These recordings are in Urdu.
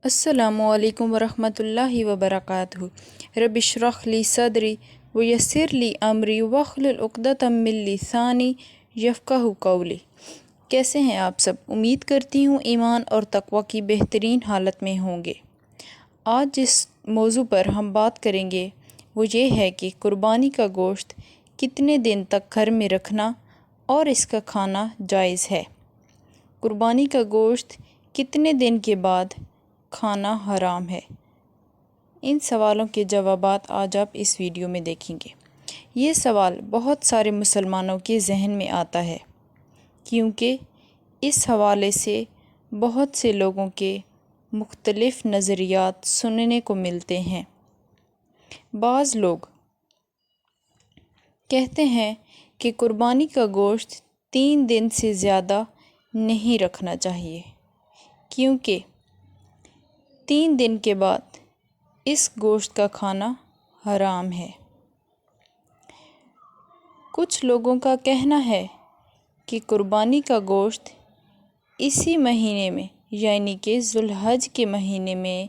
السلام علیکم ورحمۃ اللہ وبرکاتہ۔ رب اشرح لی صدری ویسر لی امری واحلل عقدۃ من لسانی یفقہوا قولی۔ کیسے ہیں آپ سب؟ امید کرتی ہوں ایمان اور تقوی کی بہترین حالت میں ہوں گے۔ آج جس موضوع پر ہم بات کریں گے وہ یہ ہے کہ قربانی کا گوشت کتنے دن تک گھر میں رکھنا اور اس کا کھانا جائز ہے۔ قربانی کا گوشت کتنے دن کے بعد کھانا حرام ہے؟ ان سوالوں کے جوابات آج آپ اس ویڈیو میں دیکھیں گے۔ یہ سوال بہت سارے مسلمانوں کے ذہن میں آتا ہے کیونکہ اس حوالے سے بہت سے لوگوں کے مختلف نظریات سننے کو ملتے ہیں۔ بعض لوگ کہتے ہیں کہ قربانی کا گوشت 3 دن سے زیادہ نہیں رکھنا چاہیے کیونکہ 3 دن کے بعد اس گوشت کا کھانا حرام ہے۔ کچھ لوگوں کا کہنا ہے کہ قربانی کا گوشت اسی مہینے میں یعنی کہ ذو الحج کے مہینے میں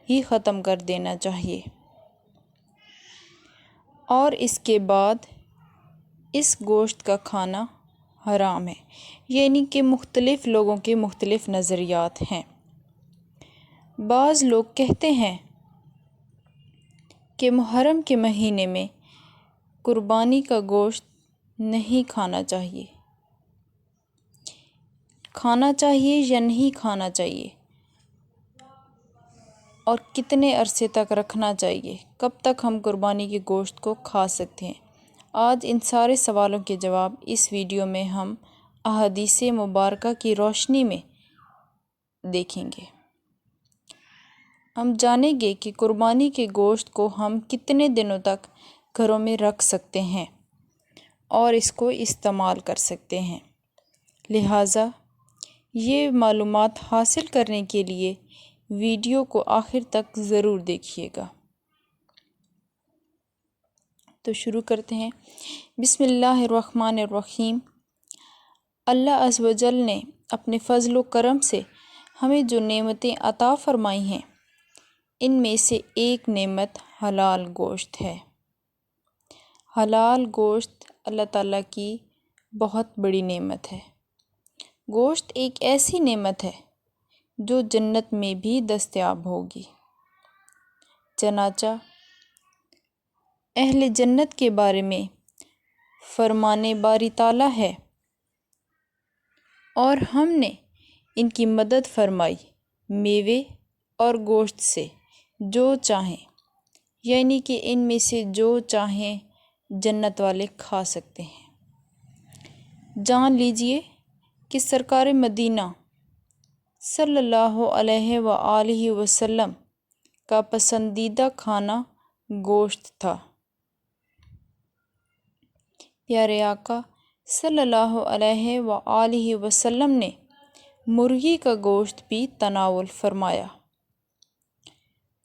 ہی ختم کر دینا چاہیے اور اس کے بعد اس گوشت کا کھانا حرام ہے، یعنی کہ مختلف لوگوں کے مختلف نظریات ہیں۔ بعض لوگ کہتے ہیں کہ محرم کے مہینے میں قربانی کا گوشت نہیں کھانا چاہیے۔ کھانا چاہیے یا نہیں کھانا چاہیے اور کتنے عرصے تک رکھنا چاہیے، کب تک ہم قربانی کے گوشت کو کھا سکتے ہیں؟ آج ان سارے سوالوں کے جواب اس ویڈیو میں ہم احادیث مبارکہ کی روشنی میں دیکھیں گے۔ ہم جانیں گے کہ قربانی کے گوشت کو ہم کتنے دنوں تک گھروں میں رکھ سکتے ہیں اور اس کو استعمال کر سکتے ہیں۔ لہٰذا یہ معلومات حاصل کرنے کے لیے ویڈیو کو آخر تک ضرور دیکھیے گا۔ تو شروع کرتے ہیں۔ بسم اللہ الرحمن الرحیم۔ اللہ عز و جل نے اپنے فضل و کرم سے ہمیں جو نعمتیں عطا فرمائی ہیں ان میں سے ایک نعمت حلال گوشت ہے۔ حلال گوشت اللہ تعالیٰ کی بہت بڑی نعمت ہے۔ گوشت ایک ایسی نعمت ہے جو جنت میں بھی دستیاب ہوگی۔ چنانچہ اہل جنت کے بارے میں فرمانے باری تعالیٰ ہے، اور ہم نے ان کی مدد فرمائی میوے اور گوشت سے جو چاہیں، یعنی کہ ان میں سے جو چاہیں جنت والے کھا سکتے ہیں۔ جان لیجئے کہ سرکار مدینہ صلی اللہ علیہ وآلہ وسلم کا پسندیدہ کھانا گوشت تھا۔ پیارے آقا صلی اللہ علیہ وآلہ وسلم نے مرغی کا گوشت بھی تناول فرمایا۔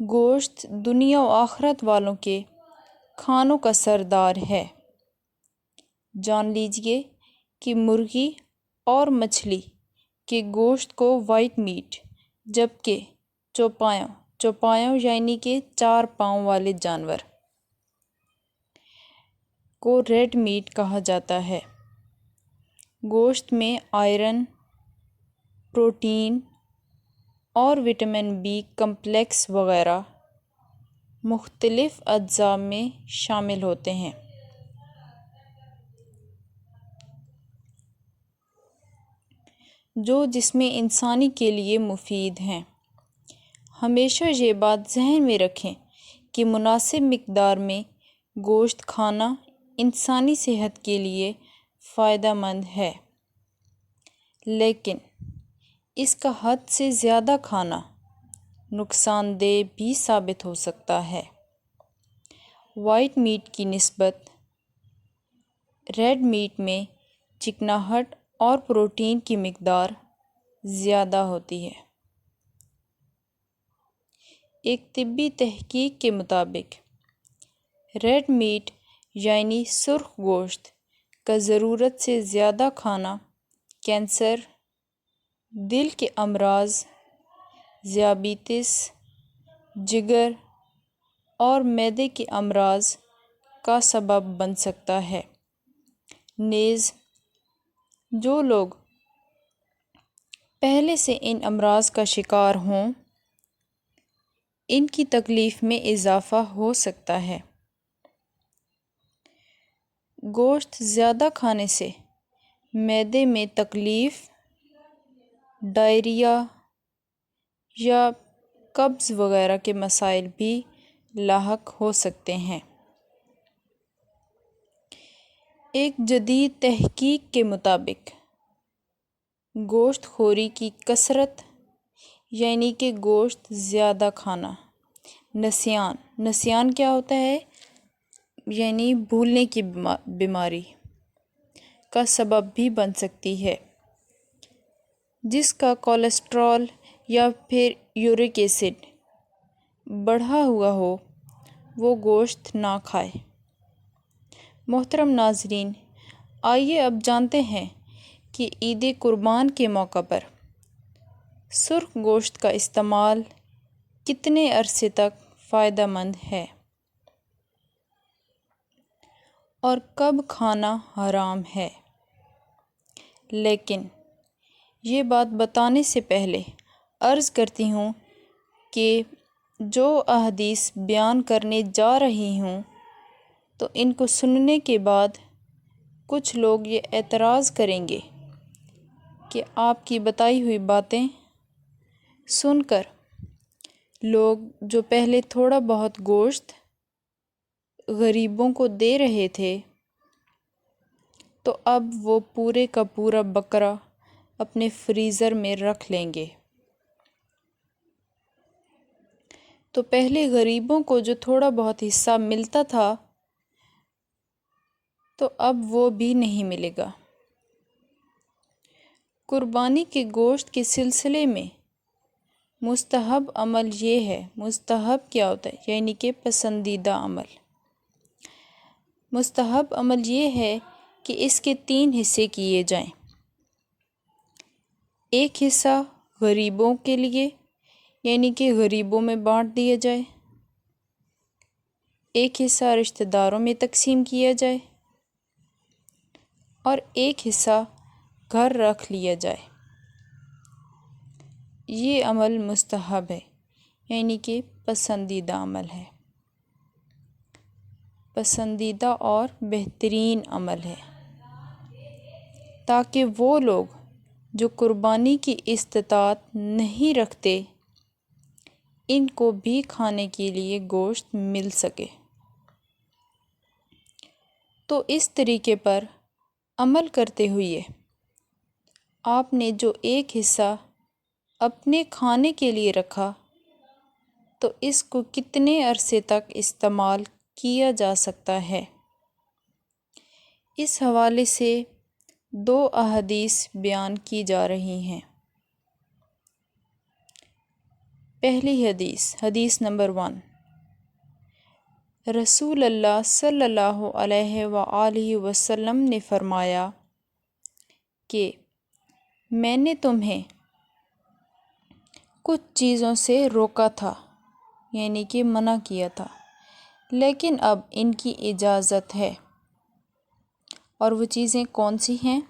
گوشت دنیا و آخرت والوں کے کھانوں کا سردار ہے۔ جان لیجئے کہ مرغی اور مچھلی کے گوشت کو وائٹ میٹ، جبکہ چوپایوں یعنی کہ 4 پاؤں والے جانور کو ریڈ میٹ کہا جاتا ہے۔ گوشت میں آئرن، پروٹین اور وٹامن بی کمپلیکس وغیرہ مختلف اجزاء میں شامل ہوتے ہیں۔ جو جسم انسانی کے لیے مفید ہیں۔ ہمیشہ یہ بات ذہن میں رکھیں کہ مناسب مقدار میں گوشت کھانا انسانی صحت کے لیے فائدہ مند ہے، لیکن اس کا حد سے زیادہ کھانا نقصان دہ بھی ثابت ہو سکتا ہے۔ وائٹ میٹ کی نسبت ریڈ میٹ میں چکناہٹ اور پروٹین کی مقدار زیادہ ہوتی ہے۔ ایک طبی تحقیق کے مطابق ریڈ میٹ یعنی سرخ گوشت کا ضرورت سے زیادہ کھانا کینسر، دل کے امراض، ذیابیطس، جگر اور معدے کے امراض کا سبب بن سکتا ہے۔ نیز جو لوگ پہلے سے ان امراض کا شکار ہوں، ان کی تکلیف میں اضافہ ہو سکتا ہے۔ گوشت زیادہ کھانے سے معدے میں تکلیف، ڈائریا یا قبض وغیرہ کے مسائل بھی لاحق ہو سکتے ہیں۔ ایک جدید تحقیق کے مطابق گوشت خوری کی کثرت یعنی کہ گوشت زیادہ کھانا نسیان کیا ہوتا ہے؟ یعنی بھولنے کی بیماری کا سبب بھی بن سکتی ہے۔ جس کا کولیسٹرول یا پھر یورک ایسڈ بڑھا ہوا ہو وہ گوشت نہ کھائے۔ محترم ناظرین، آئیے اب جانتے ہیں کہ عید قربان کے موقع پر سرخ گوشت کا استعمال کتنے عرصے تک فائدہ مند ہے اور کب کھانا حرام ہے۔ لیکن یہ بات بتانے سے پہلے عرض کرتی ہوں کہ جو احادیث بیان کرنے جا رہی ہوں تو ان کو سننے کے بعد کچھ لوگ یہ اعتراض کریں گے کہ آپ کی بتائی ہوئی باتیں سن کر لوگ جو پہلے تھوڑا بہت گوشت غریبوں کو دے رہے تھے تو اب وہ پورے کا پورا بکرا اپنے فریزر میں رکھ لیں گے۔ تو پہلے غریبوں کو جو تھوڑا بہت حصہ ملتا تھا تو اب وہ بھی نہیں ملے گا۔ قربانی کے گوشت کے سلسلے میں مستحب عمل یہ ہے۔ مستحب کیا ہوتا ہے؟ یعنی کہ پسندیدہ عمل۔ مستحب عمل یہ ہے کہ اس کے 3 حصے کیے جائیں۔ ایک حصہ غریبوں کے لیے یعنی کہ غریبوں میں بانٹ دیا جائے، ایک حصہ رشتہ داروں میں تقسیم کیا جائے اور ایک حصہ گھر رکھ لیا جائے۔ یہ عمل مستحب ہے یعنی کہ پسندیدہ عمل ہے، پسندیدہ اور بہترین عمل ہے، تاکہ وہ لوگ جو قربانی کی استطاعت نہیں رکھتے ان کو بھی کھانے کے لیے گوشت مل سکے۔ تو اس طریقے پر عمل کرتے ہوئے آپ نے جو ایک حصہ اپنے کھانے کے لیے رکھا تو اس کو کتنے عرصے تک استعمال کیا جا سکتا ہے؟ اس حوالے سے 2 احادیث بیان کی جا رہی ہیں۔ پہلی حدیث نمبر 1، رسول اللہ صلی اللہ علیہ وآلہ وسلم نے فرمایا کہ میں نے تمہیں کچھ چیزوں سے روکا تھا یعنی کہ منع کیا تھا، لیکن اب ان کی اجازت ہے۔ اور وہ چیزیں کون سی ہیں؟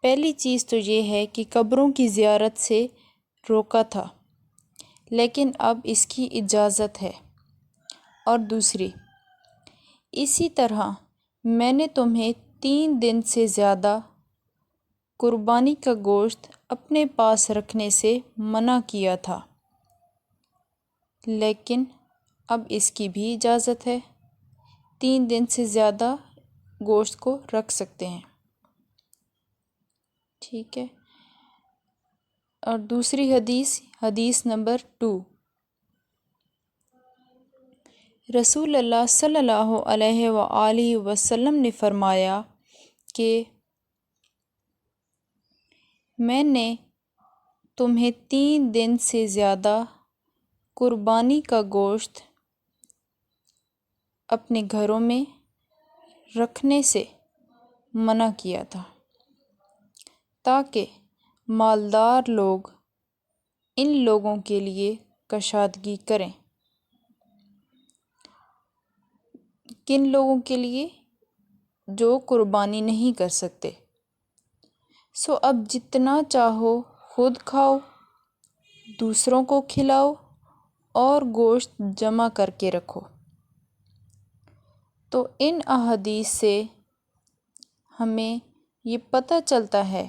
پہلی چیز تو یہ ہے کہ قبروں کی زیارت سے روکا تھا لیکن اب اس کی اجازت ہے۔ اور دوسری، اسی طرح میں نے تمہیں 3 دن سے زیادہ قربانی کا گوشت اپنے پاس رکھنے سے منع کیا تھا، لیکن اب اس کی بھی اجازت ہے۔ 3 دن سے زیادہ گوشت کو رکھ سکتے ہیں، ٹھیک ہے۔ اور دوسری حدیث نمبر 2، رسول اللہ صلی اللہ علیہ وآلہ وسلم نے فرمایا کہ میں نے تمہیں 3 دن سے زیادہ قربانی کا گوشت اپنے گھروں میں رکھنے سے منع کیا تھا تاکہ مالدار لوگ ان لوگوں کے لیے کشادگی کریں۔ کن لوگوں کے لیے؟ جو قربانی نہیں کر سکتے۔ سو اب جتنا چاہو خود کھاؤ، دوسروں کو کھلاؤ اور گوشت جمع کر کے رکھو۔ تو ان احادیث سے ہمیں یہ پتہ چلتا ہے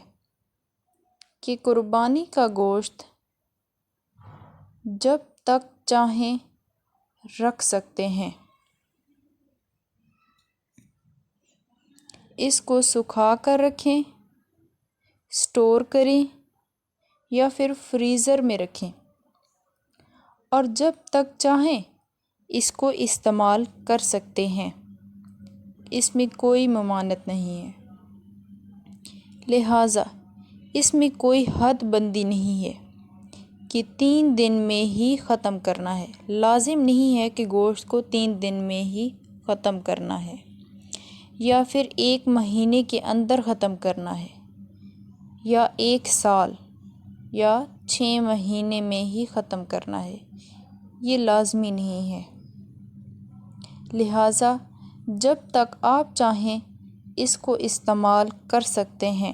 کہ قربانی کا گوشت جب تک چاہیں رکھ سکتے ہیں۔ اس کو سکھا کر رکھیں، سٹور کریں یا پھر فریزر میں رکھیں، اور جب تک چاہیں اس کو استعمال کر سکتے ہیں۔ اس میں کوئی ممانعت نہیں ہے، لہٰذا اس میں کوئی حد بندی نہیں ہے کہ 3 دن میں ہی ختم کرنا ہے۔ لازم نہیں ہے کہ گوشت کو 3 دن میں ہی ختم کرنا ہے یا پھر 1 مہینے کے اندر ختم کرنا ہے یا 1 سال یا 6 مہینے میں ہی ختم کرنا ہے، یہ لازمی نہیں ہے۔ لہٰذا جب تک آپ چاہیں اس کو استعمال کر سکتے ہیں۔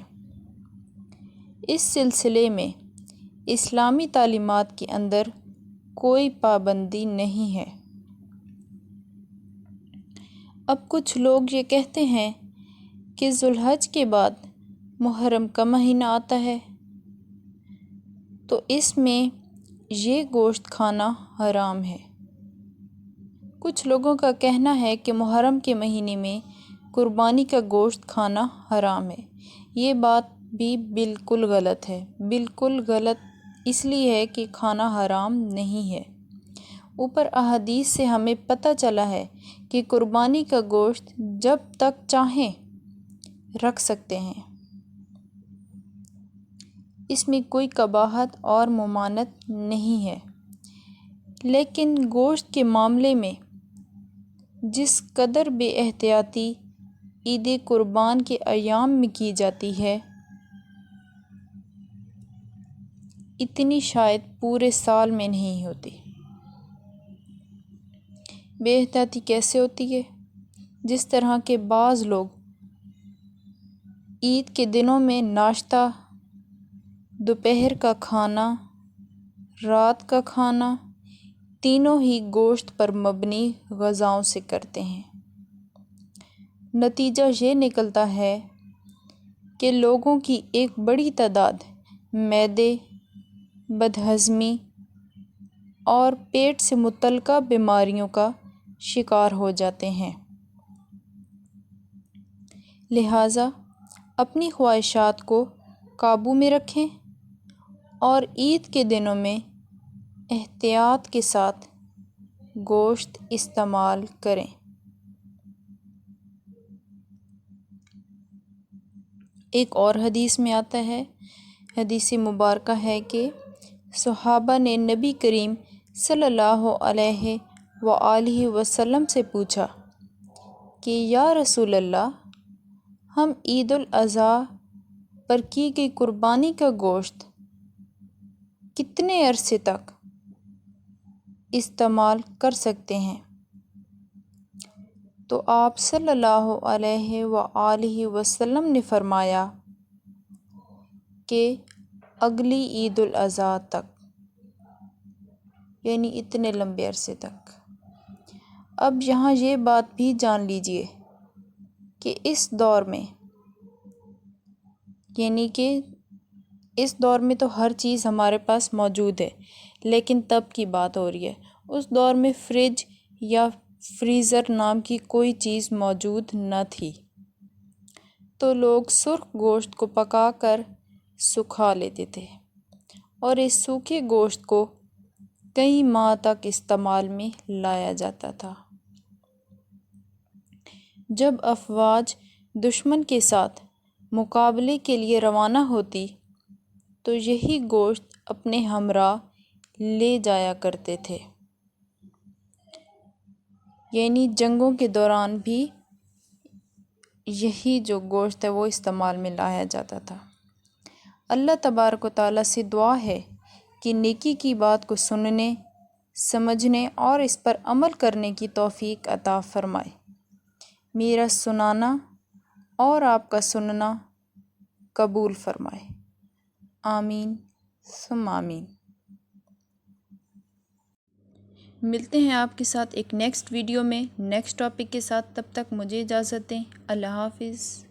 اس سلسلے میں اسلامی تعلیمات کے اندر کوئی پابندی نہیں ہے۔ اب کچھ لوگ یہ کہتے ہیں کہ ذو الحج کے بعد محرم کا مہینہ آتا ہے، تو اس میں یہ گوشت کھانا حرام ہے۔ کچھ لوگوں کا کہنا ہے کہ محرم کے مہینے میں قربانی کا گوشت کھانا حرام ہے۔ یہ بات بھی بالکل غلط ہے، بالکل غلط اس لیے ہے کہ کھانا حرام نہیں ہے۔ اوپر احادیث سے ہمیں پتہ چلا ہے کہ قربانی کا گوشت جب تک چاہیں رکھ سکتے ہیں۔ اس میں کوئی قباحت اور ممانعت نہیں ہے، لیکن گوشت کے معاملے میں جس قدر بے احتیاطی عید قربان کے ایام میں کی جاتی ہے، اتنی شاید پورے سال میں نہیں ہوتی۔ بے احتیاطی کیسے ہوتی ہے؟ جس طرح کے بعض لوگ عید کے دنوں میں ناشتہ، دوپہر کا کھانا، رات کا کھانا، تینوں ہی گوشت پر مبنی غذاؤں سے کرتے ہیں۔ نتیجہ یہ نکلتا ہے کہ لوگوں کی ایک بڑی تعداد معدے، بدہضمی اور پیٹ سے متعلقہ بیماریوں کا شکار ہو جاتے ہیں۔ لہٰذا اپنی خواہشات کو قابو میں رکھیں اور عید کے دنوں میں احتیاط کے ساتھ گوشت استعمال کریں۔ ایک اور حدیث میں آتا ہے، حدیث مبارکہ ہے کہ صحابہ نے نبی کریم صلی اللہ علیہ وآلہ وسلم سے پوچھا کہ یا رسول اللہ، ہم عید الاضحیٰ پر کی گئی قربانی کا گوشت کتنے عرصے تک استعمال کر سکتے ہیں؟ تو آپ صلی اللہ علیہ وآلہ وسلم نے فرمایا کہ اگلی عید الاضحیٰ تک، یعنی اتنے لمبے عرصے تک۔ اب یہاں یہ بات بھی جان لیجئے کہ اس دور میں، یعنی کہ اس دور میں تو ہر چیز ہمارے پاس موجود ہے، لیکن تب کی بات ہو رہی ہے، اس دور میں فریج یا فریزر نام کی کوئی چیز موجود نہ تھی، تو لوگ سرخ گوشت کو پکا کر سکھا لیتے تھے اور اس سوکھے گوشت کو کئی ماہ تک استعمال میں لایا جاتا تھا۔ جب افواج دشمن کے ساتھ مقابلے کے لیے روانہ ہوتی تو یہی گوشت اپنے ہمراہ لے جایا کرتے تھے، یعنی جنگوں کے دوران بھی یہی جو گوشت ہے وہ استعمال میں لایا جاتا تھا۔ اللہ تبارک و تعالیٰ سے دعا ہے کہ نیکی کی بات کو سننے، سمجھنے اور اس پر عمل کرنے کی توفیق عطا فرمائے۔ میرا سنانا اور آپ کا سننا قبول فرمائے۔ آمین ثم آمین۔ ملتے ہیں آپ کے ساتھ ایک نیکسٹ ویڈیو میں نیکسٹ ٹاپک کے ساتھ، تب تک مجھے اجازت دیں۔ اللہ حافظ۔